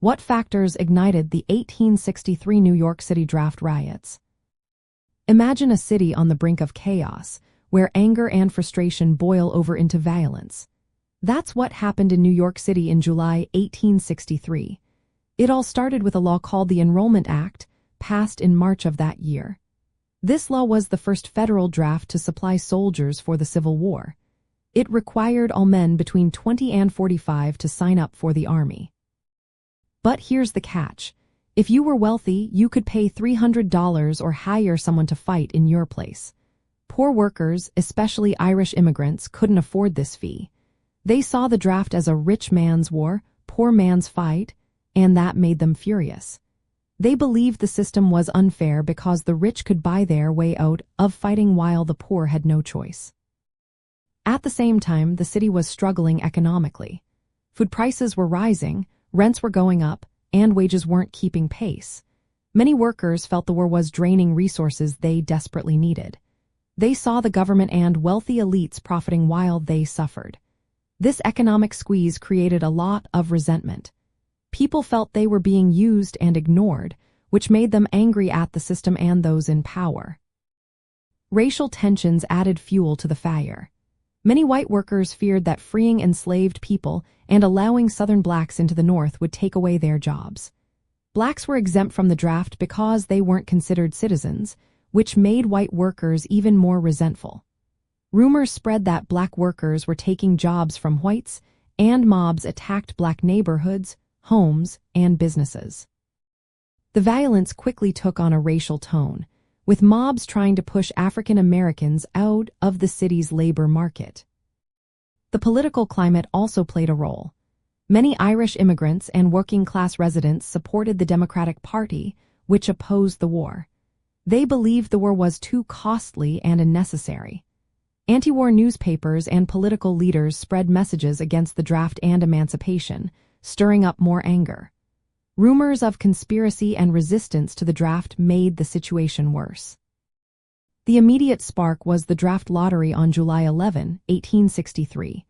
What factors ignited the 1863 New York City Draft Riots? Imagine a city on the brink of chaos, where anger and frustration boil over into violence. That's what happened in New York City in July 1863. It all started with a law called the Enrollment Act, passed in March of that year. This law was the first federal draft to supply soldiers for the Civil War. It required all men between 20 and 45 to sign up for the army. But here's the catch. If you were wealthy, you could pay $300 or hire someone to fight in your place. Poor workers, especially Irish immigrants, couldn't afford this fee. They saw the draft as a rich man's war, poor man's fight, and that made them furious. They believed the system was unfair because the rich could buy their way out of fighting while the poor had no choice. At the same time, the city was struggling economically. Food prices were rising, rents were going up, and wages weren't keeping pace. Many workers felt the war was draining resources they desperately needed. They saw the government and wealthy elites profiting while they suffered. This economic squeeze created a lot of resentment. People felt they were being used and ignored, which made them angry at the system and those in power. Racial tensions added fuel to the fire. Many white workers feared that freeing enslaved people and allowing Southern blacks into the North would take away their jobs. Blacks were exempt from the draft because they weren't considered citizens, which made white workers even more resentful. Rumors spread that black workers were taking jobs from whites, and mobs attacked black neighborhoods, homes, and businesses. The violence quickly took on a racial tone, with mobs trying to push African Americans out of the city's labor market. The political climate also played a role. Many Irish immigrants and working-class residents supported the Democratic Party, which opposed the war. They believed the war was too costly and unnecessary. Anti-war newspapers and political leaders spread messages against the draft and emancipation, stirring up more anger. Rumors of conspiracy and resistance to the draft made the situation worse. The immediate spark was the draft lottery on July 11, 1863.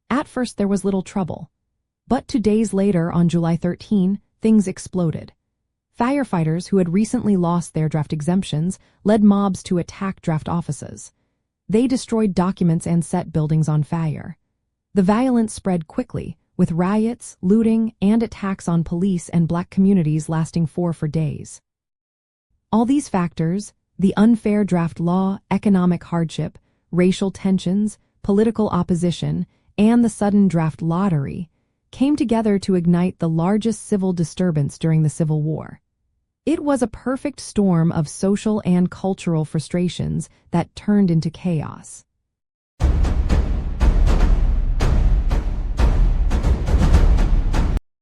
At first there was little trouble. But 2 days later, on July 13, things exploded. Firefighters who had recently lost their draft exemptions led mobs to attack draft offices. They destroyed documents and set buildings on fire. The violence spread quickly, with riots, looting, and attacks on police and black communities lasting for days. All these factors, the unfair draft law, economic hardship, racial tensions, political opposition, and the sudden draft lottery, came together to ignite the largest civil disturbance during the Civil War. It was a perfect storm of social and cultural frustrations that turned into chaos.